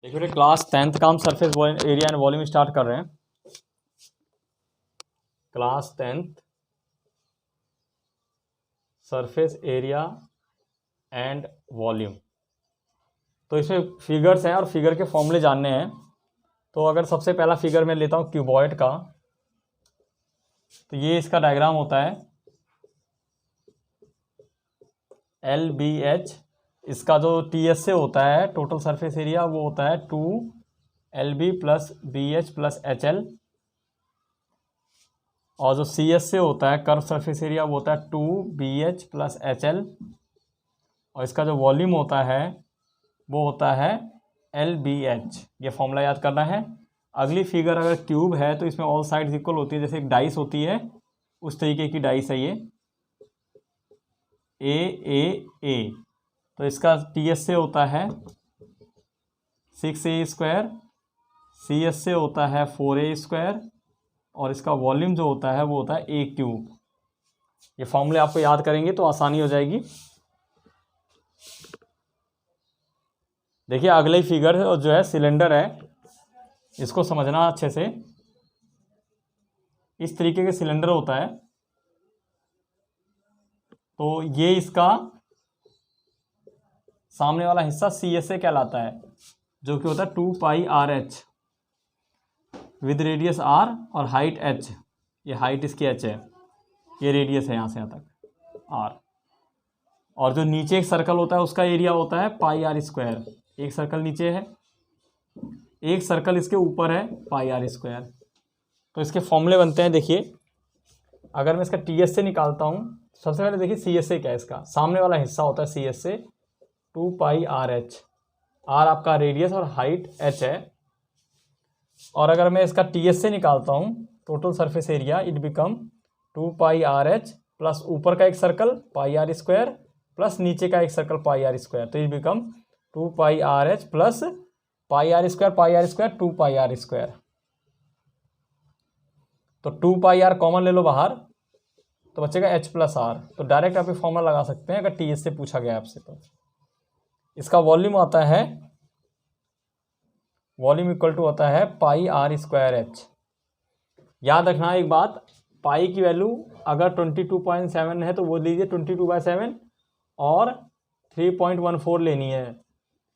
देखिए class 10th का हम surface area and volume start कर रहे हैं। Class 10th surface area and volume. तो इसमें फिगर्स हैं और फिगर के फॉर्मूले जानने हैं। तो अगर सबसे पहला फिगर मैं लेता हूँ क्यूबॉइड का, तो ये इसका डायग्राम होता है LBH। इसका जो TS से होता है टोटल सरफेस एरिया वो होता है 2LB plus BH plus HL, और जो CS से होता है कर्व सरफेस एरिया वो होता है 2BH प्लस HL, और इसका जो वॉल्यूम होता है वो होता है LBH। ये फॉर्मूला याद करना है। अगली फिगर अगर क्यूब है तो इसमें ऑल साइड्स इक्वल होती है, जैसे एक डाइस होती है उस तरीके की डाइस है ये A। तो इसका TS से होता है 6A स्क्वायर, CS से होता है 4A स्क्वायर, और इसका वॉल्यूम जो होता है वो होता है A क्यूब। ये फॉर्मूले आपको याद करेंगे तो आसानी हो जाएगी। देखिए अगले फिगर जो है सिलेंडर है, इसको समझना अच्छे से। इस तरीके के सिलेंडर होता है, तो ये इसका सामने वाला हिस्सा CSA कहलाता है, जो कि होता है 2πRH विद रेडियस R और हाइट H। ये हाइट इसकी H है, ये रेडियस है यहाँ से यहाँ तक R। और जो नीचे एक सर्कल होता है उसका एरिया होता है πr स्क्वायर। एक सर्कल नीचे है, एक सर्कल इसके ऊपर है πr स्क्वायर। तो इसके फॉर्मूले बनते हैं। देखिए अगर मैं इसका TS से निकालता हूँ, सबसे पहले देखिए CSA क्या है। इसका सामने वाला हिस्सा होता है CSA 2πRH। R आपका रेडियस और हाइट H है। और अगर मैं इसका TS से निकालता हूँ total surface area, it become 2πRH plus ऊपर का एक सर्कल πr स्क्वायर प्लस नीचे का एक सर्कल πr स्क्वायर, तो it become 2πRH plus πr square 2πr square. तो 2πr कॉमन ले लो बाहर, तो बचेगा H प्लस R। तो डायरेक्ट आप ये फॉर्मूला लगा सकते हैं अगर TS से पूछा गया आपसे। तो इसका वॉल्यूम आता है, वॉल्यूम इक्वल टू होता है πr स्क्वायर H। याद रखना एक बात, पाई की वैल्यू अगर 22.7 है तो वो लीजिए 22/7 और 3.14 लेनी है।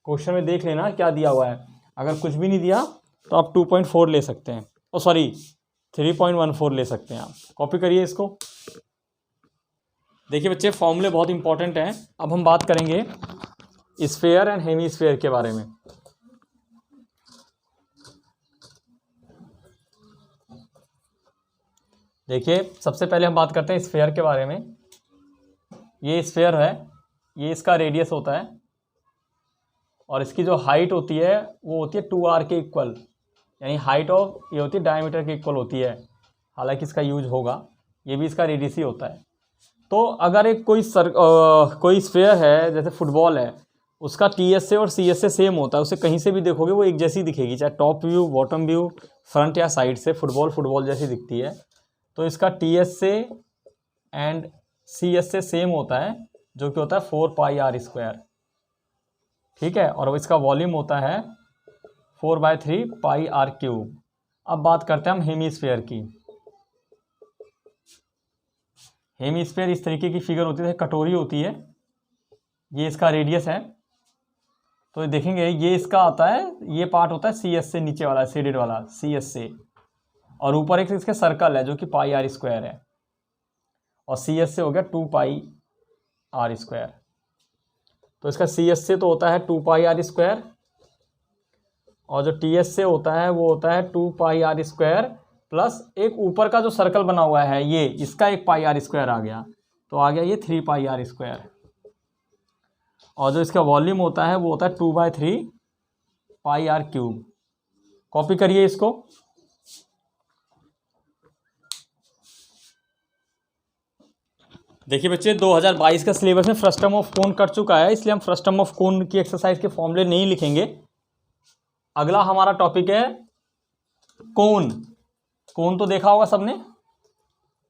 क्वेश्चन में देख लेना क्या दिया हुआ है। अगर कुछ भी नहीं दिया तो आप 2.4 ले सकते हैं, ओ सॉरी 3.14 ले सकते हैं। आप कॉपी करिए इसको। देखिए बच्चे फॉर्मूले बहुत इंपॉर्टेंट हैं। अब हम बात करेंगे स्फीयर एंड हेमीस्फीयर के बारे में। देखिए सबसे पहले हम बात करते हैं स्फीयर के बारे में। ये स्फीयर है, ये इसका रेडियस होता है और इसकी जो हाइट होती है वो होती है 2r के इक्वल, यानी हाइट ऑफ ये होती है डायमीटर के इक्वल होती है। हालांकि इसका यूज होगा, ये भी इसका रेडियस ही होता है। तो अगर एक कोई स्फीयर है, जैसे फुटबॉल है, उसका TS से और CS से सेम होता है, उसे कहीं से भी देखोगे वो एक जैसी दिखेगी, चाहे top view, bottom view, front या साइड से फुटबॉल जैसी दिखती है। तो इसका TS से एंड CS से सेम होता है, जो कि होता है 4πr स्क्वायर। ठीक है, और इसका वॉल्यूम होता है 4/3πr क्यूब। अब बात करते हैं हम हेमीस्फीयर की। हेमीस्फीयर इस तरीके की फिगर होती है, कटोरी होती है। ये इसका रेडियस है, तो देखेंगे ये इसका आता है, ये पार्ट होता है CS से नीचे वाला शेडेड वाला CS से, और ऊपर एक इसके सर्कल है जो कि πr स्क्वायर है, और CS से हो गया 2πr स्क्वायर। तो इसका CS से तो होता है 2πr स्क्वायर, और जो TS से होता है वो होता है 2πr स्क्वायर प्लस एक ऊपर का जो सर्कल बना हुआ है ये, इसका एक πr स्क्वायर आ गया, तो आ गया ये 3πr स्क्वायर। और जो इसका वॉल्यूम होता है वो होता है 2/3πr क्यूब। कॉपी करिए इसको। देखिए बच्चे 2022 का सिलेबस में फ्रस्टम ऑफ कोन कट चुका है, इसलिए हम फ्रस्टम ऑफ कोन की एक्सरसाइज के फॉर्मूले नहीं लिखेंगे। अगला हमारा टॉपिक है कोन। कोन तो देखा होगा सबने,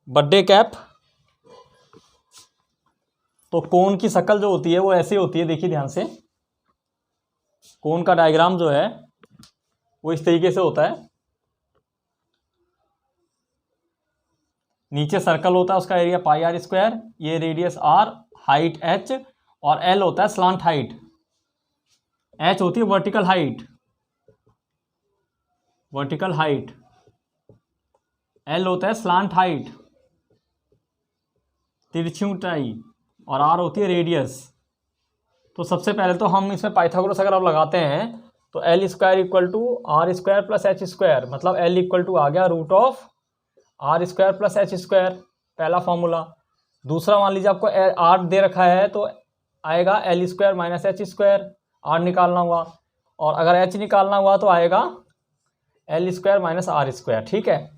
बर्थडे कैप। तो कोन की शक्ल जो होती है वो ऐसी होती है, देखिए ध्यान से। कोन का डायग्राम जो है वो इस तरीके से होता है, नीचे सर्कल होता है, उसका एरिया पाई आर स्क्वायर, ये रेडियस आर, हाइट एच, और एल होता है स्लांट हाइट, एच होती है vertical height, vertical height, L होता है स्लांट हाइट, तिरछी ऊंचाई, और आर होती है रेडियस। तो सबसे पहले तो हम इसमें पाइथागोरस अगर आप लगाते हैं तो L square equal to R square plus H square, मतलब एल इक्वल टू आ गया root of R square plus H square, पहला फॉर्मूला। दूसरा मान लीजिए आपको आर दे रखा है तो आएगा L square minus H square, R निकालना हुआ, और अगर एच निकालना हुआ तो आएगा L square minus R square. ठीक है,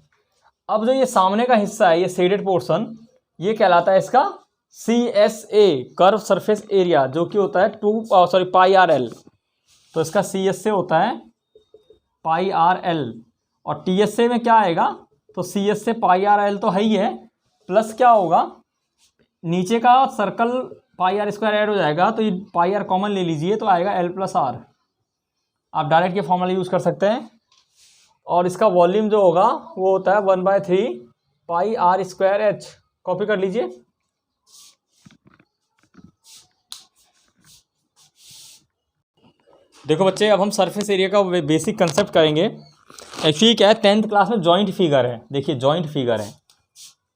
अब जो ये सामने का हिस्सा है, ये शेडेड पोर्शन, ये कहलाता है इसका CSA, कर्व सरफेस एरिया, जो कि होता है पाई आर एल। तो इसका CSA होता है पाई आर एल, और TSA में क्या आएगा, तो CSA पाई आर एल तो है ही है, प्लस क्या होगा, नीचे का circle pi R square add हो जाएगा, तो ये पाई आर कॉमन ले लीजिए तो आएगा L प्लस आर। आप डायरेक्ट ये फॉर्मूला यूज़ कर सकते हैं, और इसका वॉल्यूम जो होगा वो होता है 1/3 पाई आर स्क्वायर एच। कॉपी कर लीजिए। देखो बच्चे, अब हम सरफेस एरिया का बेसिक कंसेप्ट करेंगे। एक्चुअली क्या है, 10th क्लास में जॉइंट फिगर है। देखिए जॉइंट फिगर है,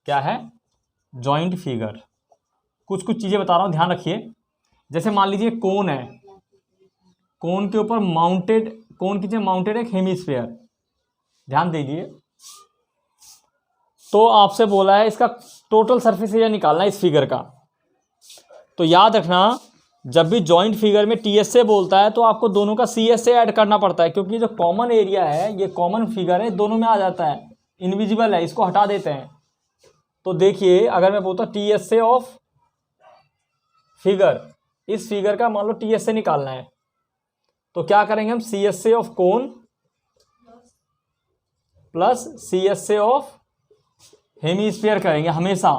क्या है, जॉइंट फिगर। कुछ कुछ चीज़ें बता रहा हूँ, ध्यान रखिए। जैसे मान लीजिए कोन है, कोन के ऊपर माउंटेड, कोन की माउंटेड एक हेमिस्फीयर, ध्यान दीजिए। तो आपसे बोला है इसका टोटल सरफेस एरिया निकालना है इस फिगर का। तो याद रखना, जब भी जॉइंट फिगर में TSA बोलता है तो आपको दोनों का CSA ऐड करना पड़ता है, क्योंकि जो कॉमन एरिया है, ये कॉमन फिगर है, दोनों में आ जाता है, इनविजिबल है, इसको हटा देते हैं। तो देखिए अगर मैं बोलता हूँ TSA ऑफ फिगर, इस फिगर का मान लो TSA निकालना है, तो क्या करेंगे हम, CSA of cone plus CSA of hemisphere करेंगे हमेशा।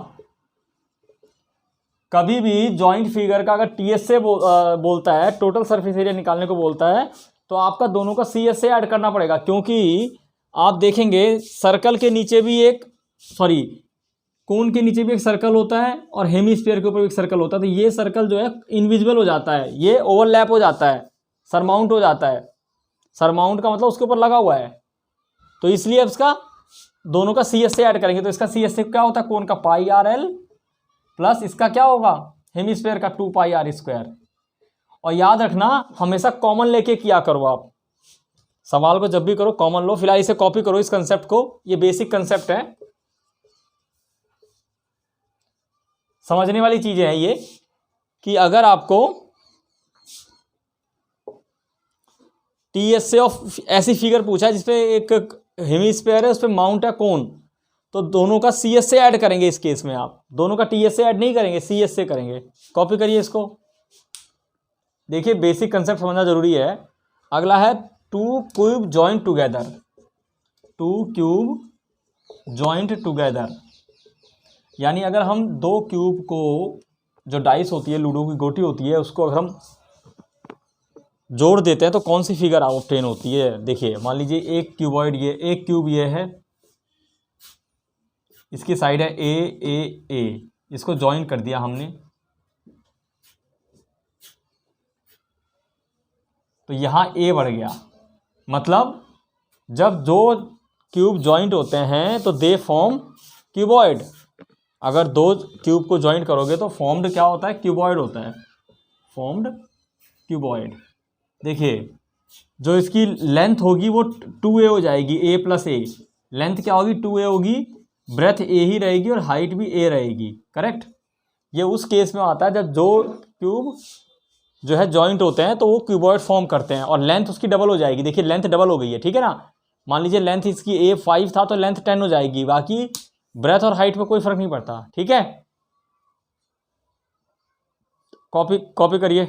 कभी भी जॉइंट फिगर का अगर TSA बोलता है, टोटल सरफेस एरिया निकालने को बोलता है, तो आपका दोनों का CSA ऐड करना पड़ेगा, क्योंकि आप देखेंगे सर्कल के नीचे भी एक, कोन के नीचे भी एक सर्कल होता है और हेमिस्फीयर के ऊपर भी एक सर्कल होता है। तो ये सर्कल जो है इनविजिबल हो जाता है, ये ओवरलैप हो जाता है, सरमाउंट हो जाता है। सरमाउंट का मतलब उसके ऊपर लगा हुआ है, तो इसलिए अब इसका दोनों का CSA ऐड करेंगे। तो इसका CSA क्या होता है, कोन का पाई आर एल प्लस इसका क्या होगा, हेमिस्फीयर का 2 पाई आर स्क्वायर। और याद रखना हमेशा कॉमन लेके किया करो, आप सवाल को जब भी करो कॉमन लो। फिलहाल इसे कॉपी करो इस कंसेप्ट को, ये बेसिक कंसेप्ट है, समझने वाली चीजें हैं ये, कि अगर आपको TSA ऑफ ऐसी फिगर पूछा है जिसपे एक हेमिस्फीयर है, उस पर माउंट है कोन, तो दोनों का CSA ऐड करेंगे। इस केस में आप दोनों का TSA ऐड नहीं करेंगे, CSA करेंगे। कॉपी करिए इसको। देखिए बेसिक कंसेप्ट समझना जरूरी है। अगला है 2 cube joint together, 2 cube joint together, यानी अगर हम 2 क्यूब को, जो डाइस होती है, लूडो की गोटी होती है, उसको अगर हम जोड़ देते हैं तो कौन सी फिगर ऑब्टेन होती है। देखिए मान लीजिए एक क्यूबॉइड, ये एक क्यूब ये है, इसकी साइड है ए, इसको ज्वाइन कर दिया हमने, तो यहाँ A बढ़ गया। मतलब जब दो क्यूब ज्वाइंट होते हैं तो दे फॉर्म क्यूबॉइड। अगर 2 क्यूब को ज्वाइंट करोगे तो फॉर्म्ड क्या होता है, क्यूबॉइड होता है, फॉर्म्ड क्यूबॉइड। देखिए जो इसकी लेंथ होगी वो 2a हो जाएगी, a प्लस ए, लेंथ क्या होगी 2a होगी, ब्रेथ a ही रहेगी और हाइट भी a रहेगी, करेक्ट। ये उस केस में आता है जब दो क्यूब जो है जॉइंट होते हैं तो वो क्यूबॉइड फॉर्म करते हैं और लेंथ उसकी डबल हो जाएगी। देखिए लेंथ डबल हो गई है, ठीक है ना। मान लीजिए लेंथ इसकी a 5 था तो लेंथ 10 हो जाएगी, बाकी ब्रेथ और हाइट में कोई फर्क नहीं पड़ता, ठीक है। कॉपी करिए।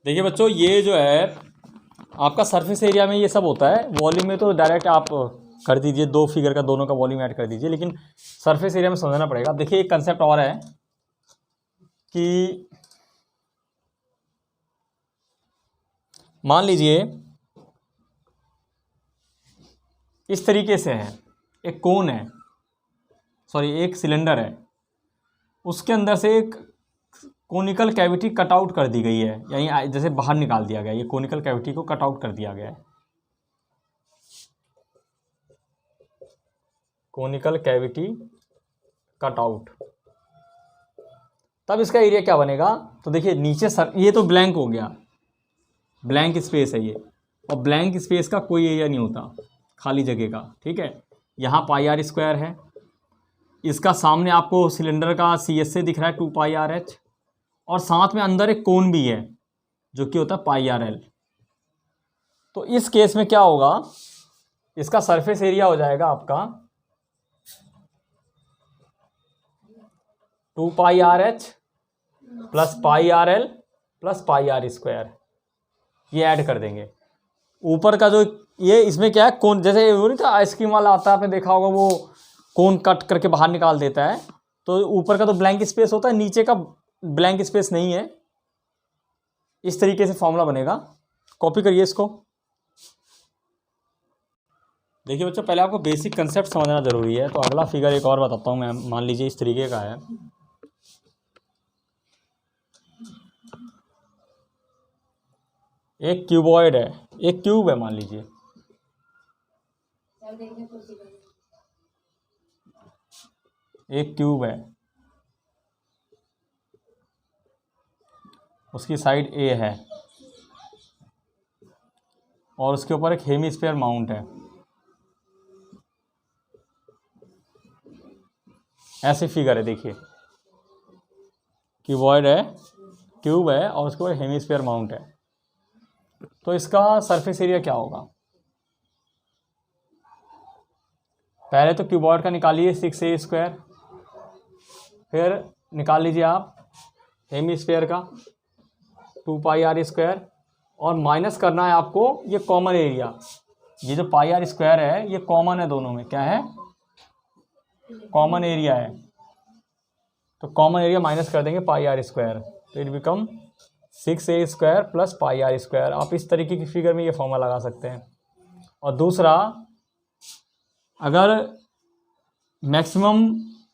देखिए बच्चों ये जो है आपका सरफेस एरिया में ये सब होता है, वॉल्यूम में तो डायरेक्ट आप कर दीजिए, 2 फिगर का दोनों का वॉल्यूम ऐड कर दीजिए, लेकिन सरफेस एरिया में समझना पड़ेगा। देखिए एक कंसेप्ट और है कि मान लीजिए इस तरीके से है, एक कोन है, सॉरी एक सिलेंडर है, उसके अंदर से एक कोनिकल कैविटी कट आउट कर दी गई है, यानी जैसे बाहर निकाल दिया गया, ये कोनिकल कैविटी को कट आउट कर दिया गया है, कोनिकल कैविटी कट आउट। तब इसका एरिया क्या बनेगा, तो देखिए नीचे सर, ये तो ब्लैंक हो गया, ब्लैंक स्पेस है ये, और ब्लैंक स्पेस का कोई एरिया नहीं होता, खाली जगह का, ठीक है। यहाँ पाई आर स्क्वायर है, इसका सामने आपको सिलेंडर का सी एस से दिख रहा है 2 पाई आर एच, और साथ में अंदर एक कोन भी है जो कि होता है पाई आर एल। तो इस केस में क्या होगा, इसका सरफेस एरिया हो जाएगा आपका 2 pi R H plus pi R L plus pi R square, ये ऐड कर देंगे। ऊपर का जो ये इसमें क्या है, कोन, जैसे वो नहीं था आइसक्रीम वाला आता है, आपने देखा होगा, वो कोन कट करके बाहर निकाल देता है, तो ऊपर का तो ब्लैंक स्पेस होता है, नीचे का ब्लैंक स्पेस नहीं है। इस तरीके से फॉर्मूला बनेगा, कॉपी करिए इसको। देखिए बच्चों, पहले आपको बेसिक कंसेप्ट समझना जरूरी है, तो अगला फिगर एक और बताता हूँ मैं, मान लीजिए इस तरीके का है, एक क्यूबॉइड है, एक क्यूब है मान लीजिए, एक क्यूब है, उसकी साइड ए है, और उसके ऊपर एक हेमीस्फीयर माउंट है, ऐसे फिगर है। देखिए क्यूबॉइड है, क्यूब है, और उसके ऊपर हेमीस्फीयर माउंट है, तो इसका सरफेस एरिया क्या होगा। पहले तो क्यूबॉइड का निकालिए 6a स्क्वायर, फिर निकाल लीजिए आप हेमीस्फीयर का 2 पाई आर स्क्वायर, और माइनस करना है आपको ये कॉमन एरिया, ये जो पाई आर स्क्वायर है ये कॉमन है दोनों में, क्या है, कॉमन एरिया है, तो कॉमन एरिया माइनस कर देंगे पाई आर स्क्वायर, तो it become 6a square plus pi R square. आप इस तरीके की फिगर में ये फॉर्मूला लगा सकते हैं। और दूसरा, अगर मैक्सिमम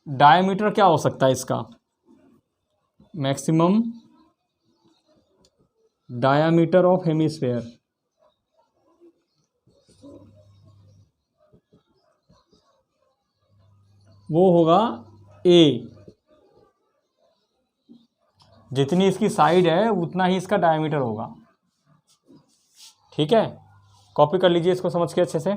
डायमीटर क्या हो सकता है इसका, मैक्सिमम डायमीटर ऑफ हेमीस्फीयर, वो होगा a, जितनी इसकी साइड है उतना ही इसका डायमीटर होगा, ठीक है। कॉपी कर लीजिए इसको समझ के अच्छे से।